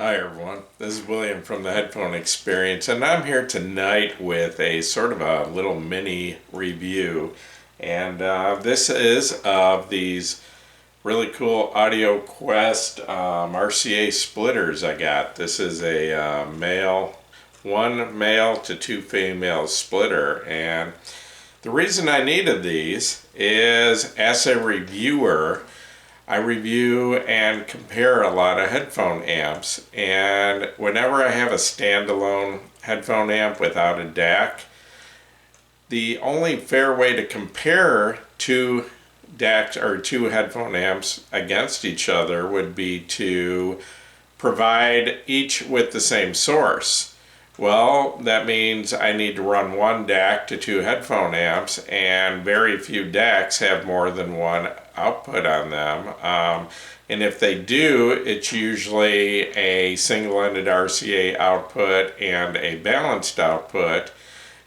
Hi everyone, this is William from the Headphone Experience, and I'm here tonight with a sort of a little mini review. And this is of these really cool Audioquest RCA splitters I got. This is a one male to two female splitter, and the reason I needed these is as a reviewer, I review and compare a lot of headphone amps, and whenever I have a standalone headphone amp without a DAC, the only fair way to compare two DACs or two headphone amps against each other would be to provide each with the same source. Well, that means I need to run one DAC to two headphone amps, and very few DACs have more than one output on them. And if they do, it's usually a single-ended RCA output and a balanced output,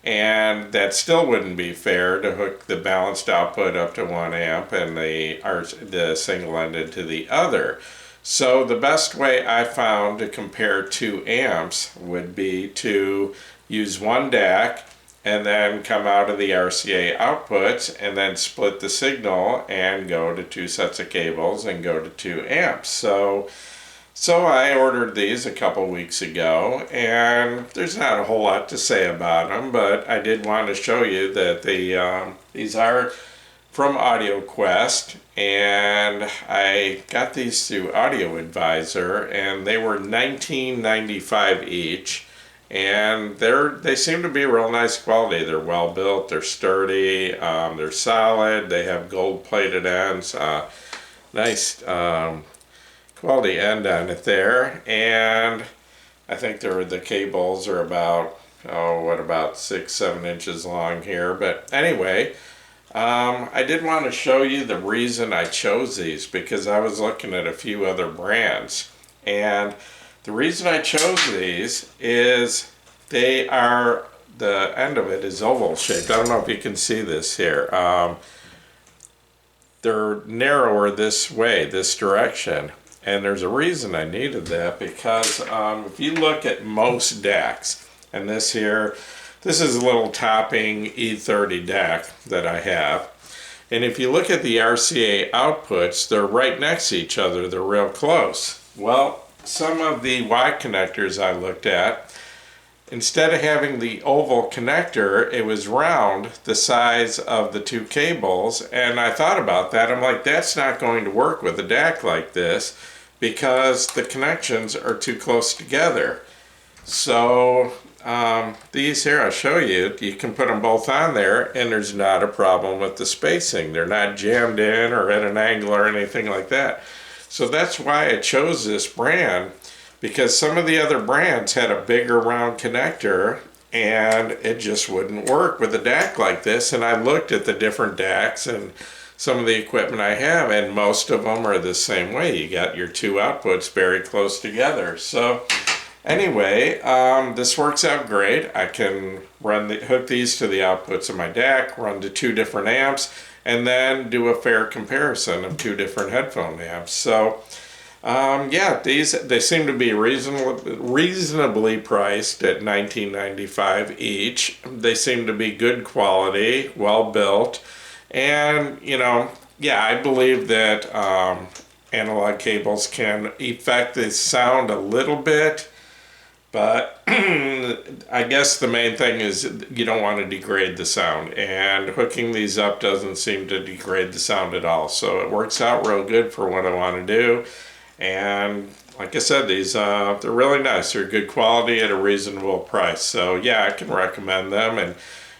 and that still wouldn't be fair to hook the balanced output up to one amp and the single-ended to the other. So the best way I found to compare two amps would be to use one DAC and then come out of the RCA outputs and then split the signal and go to two sets of cables and go to two amps. So I ordered these a couple weeks ago, and there's not a whole lot to say about them, but I did want to show you that these are from Audioquest, and I got these through Audio Advisor, and they were $19.95 each, and they seem to be real nice quality. They're well built, they're sturdy, they're solid, they have gold plated ends, nice quality end on it there, and I think the cables are about, about 6-7 inches long here, but anyway, I did want to show you the reason I chose these, because I was looking at a few other brands, and the reason I chose these is the end of it is oval shaped. I don't know if you can see this here. They're narrower this way, this direction, and there's a reason I needed that, because if you look at most DACs, and this is a little topping E30 DAC that I have. And if you look at the RCA outputs, they're right next to each other. They're real close. Well, some of the Y connectors I looked at, instead of having the oval connector, it was round, the size of the two cables. And I thought about that. I'm like, that's not going to work with a DAC like this, because the connections are too close together. So these here, I'll show you, you can put them both on there and there's not a problem with the spacing. They're not jammed in or at an angle or anything like that. So that's why I chose this brand, because some of the other brands had a bigger round connector and it just wouldn't work with a DAC like this. And I looked at the different DACs and some of the equipment I have, and most of them are the same way. You got your two outputs very close together. So anyway, this works out great. I can hook these to the outputs of my DAC, run to two different amps, and then do a fair comparison of two different headphone amps. So yeah, they seem to be reasonably priced at $19.95 each. They seem to be good quality, well built, and yeah, I believe that analog cables can affect the sound a little bit, but I guess the main thing is you don't want to degrade the sound, and hooking these up doesn't seem to degrade the sound at all. So it works out real good for what I want to do. And like I said, these they're really nice. They're good quality at a reasonable price. So yeah, I can recommend them. And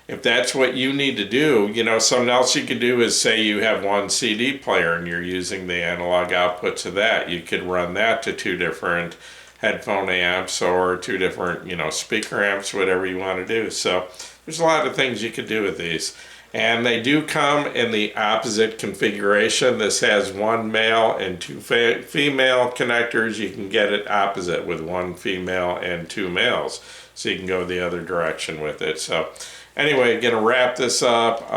if that's what you need to do, something else you could do is, say you have one CD player and you're using the analog output to that. You could run that to two different headphone amps or two different, speaker amps, whatever you want to do. So there's a lot of things you could do with these. And they do come in the opposite configuration. This has one male and two female connectors. You can get it opposite with one female and two males. So you can go the other direction with it. So anyway, gonna wrap this up.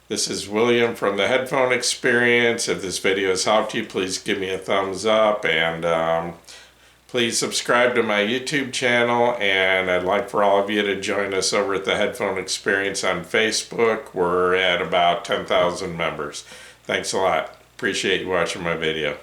This is William from the Headphone Experience. If this video has helped you, please give me a thumbs up, and Please subscribe to my YouTube channel, and I'd like for all of you to join us over at the Headphone Experience on Facebook. We're at about 10,000 members. Thanks a lot. Appreciate you watching my video.